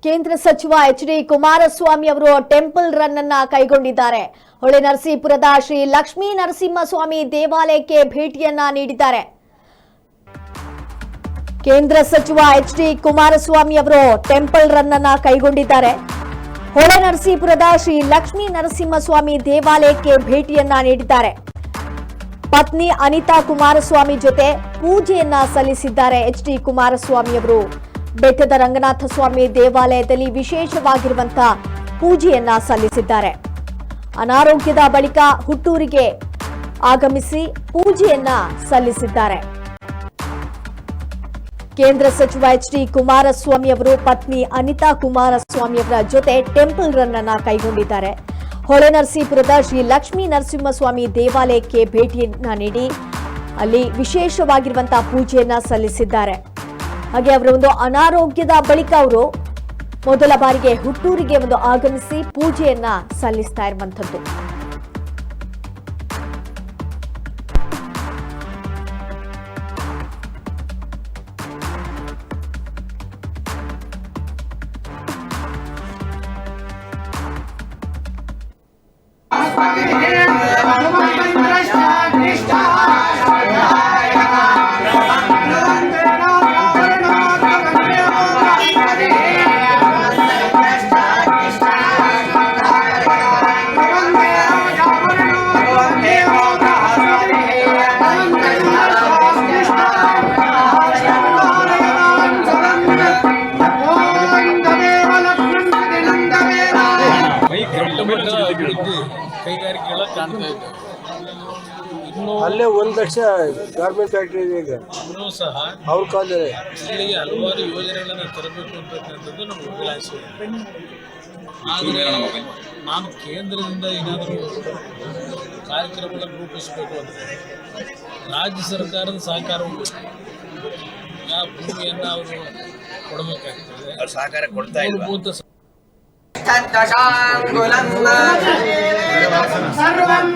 ಕೇಂದ್ರ ಸಚಿವ ಎಚ್.ಡಿ. ಕುಮಾರಸ್ವಾಮಿ ಅವರು ಟೆಂಪಲ್ ರನ್ ಅನ್ನು ಕೈಗೊಂಡಿದ್ದಾರೆ. ಹೊಳೆನರಸೀಪುರದ ಶ್ರೀ ಲಕ್ಷ್ಮೀ ನರಸಿಂಹಸ್ವಾಮಿ ದೇವಾಲಯಕ್ಕೆ ಭೇಟಿಯನ್ನ ನೀಡಿದ್ದಾರೆ. ಕೇಂದ್ರ ಸಚಿವ ಎಚ್.ಡಿ. ಕುಮಾರಸ್ವಾಮಿ ಅವರು ಟೆಂಪಲ್ ರನ್ ಅನ್ನು ಕೈಗೊಂಡಿದ್ದಾರೆ. ಹೊಳೆನರಸೀಪುರದ ಶ್ರೀ ಲಕ್ಷ್ಮೀ ನರಸಿಂಹಸ್ವಾಮಿ ದೇವಾಲಯಕ್ಕೆ ಭೇಟಿಯನ್ನ ನೀಡಿದ್ದಾರೆ. ಪತ್ನಿ ಅನಿತಾ ಕುಮಾರಸ್ವಾಮಿ ಜೊತೆ ಪೂಜೆಯನ್ನ ಸಲ್ಲಿಸಿದ್ದಾರೆ. ಎಚ್.ಡಿ. ಕುಮಾರಸ್ವಾಮಿ ಅವರು ಬೆಟ್ಟದ ರಂಗನಾಥ ಸ್ವಾಮಿ ದೇವಾಲಯದಲ್ಲಿ ವಿಶೇಷವಾಗಿರುವಂತಹ ಪೂಜೆಯನ್ನ ಸಲ್ಲಿಸಿದ್ದಾರೆ. ಅನಾರೋಗ್ಯದ ಬಳಿಕ ಹುಟ್ಟೂರಿಗೆ ಆಗಮಿಸಿ ಪೂಜೆಯನ್ನ ಸಲ್ಲಿಸಿದ್ದಾರೆ. ಕೇಂದ್ರ ಸಚಿವ ಎಚ್.ಡಿ. ಕುಮಾರಸ್ವಾಮಿ ಅವರು ಪತ್ನಿ ಅನಿತಾ ಕುಮಾರಸ್ವಾಮಿ ಅವರ ಜೊತೆ ಟೆಂಪಲ್ ರನ್ ಅನ್ನ ಕೈಗೊಂಡಿದ್ದಾರೆ. ಹೊಳೆನರಸೀಪುರದ ಶ್ರೀ ಲಕ್ಷ್ಮೀ ನರಸಿಂಹಸ್ವಾಮಿ ದೇವಾಲಯಕ್ಕೆ ಭೇಟಿಯನ್ನ ನೀಡಿ ಅಲ್ಲಿ ವಿಶೇಷವಾಗಿರುವಂತಹ ಪೂಜೆಯನ್ನ ಸಲ್ಲಿಸಿದ್ದಾರೆ. ಹಾಗೆ ಅವರ ಒಂದು ಅನಾರೋಗ್ಯದ ಬಳಿಕ ಅವರು ಮೊದಲ ಬಾರಿಗೆ ಹುಟ್ಟೂರಿಗೆ ಆಗಮಿಸಿ ಪೂಜೆಯನ್ನ ಸಲ್ಲಿಸ್ತಾ ಇರುವಂತದ್ದು. ಕೈಗಾರಿಕೆಗಳ ಕಾಣ್ತಾ ಇದೆ. ಅಲ್ಲೇ 1 ಲಕ್ಷ ಗಾರ್ಮೆಂಟ್ ಫ್ಯಾಕ್ಟ್ರಿ ಇದೆ. ಈಗ ಇನ್ನೂ ಸಹ ಅವ್ರ ಕಾಲದಲ್ಲಿ ಇಲ್ಲಿಗೆ ಹಲವಾರು ಯೋಜನೆಗಳನ್ನು ತರಬೇಕು ಅಂತಕ್ಕಂಥದ್ದು ನಮ್ಮ ಅಭಿಲಾಷೆ. ಆದರೆ ನಾನು ಕೇಂದ್ರದಿಂದ ಏನಾದರೂ ಕಾರ್ಯಕ್ರಮಗಳನ್ನು ರೂಪಿಸಬೇಕು ಅಂದರೆ ರಾಜ್ಯ ಸರ್ಕಾರದ ಸಹಕಾರವೂ ಆ ಭೂಮಿಯನ್ನು ಅವರು ಕೊಡಬೇಕಾಗ್ತದೆ. ಸಹಕಾರ ಕೊಡ್ತಾ ಮೂಲಭೂತ ಸರ್ವಂ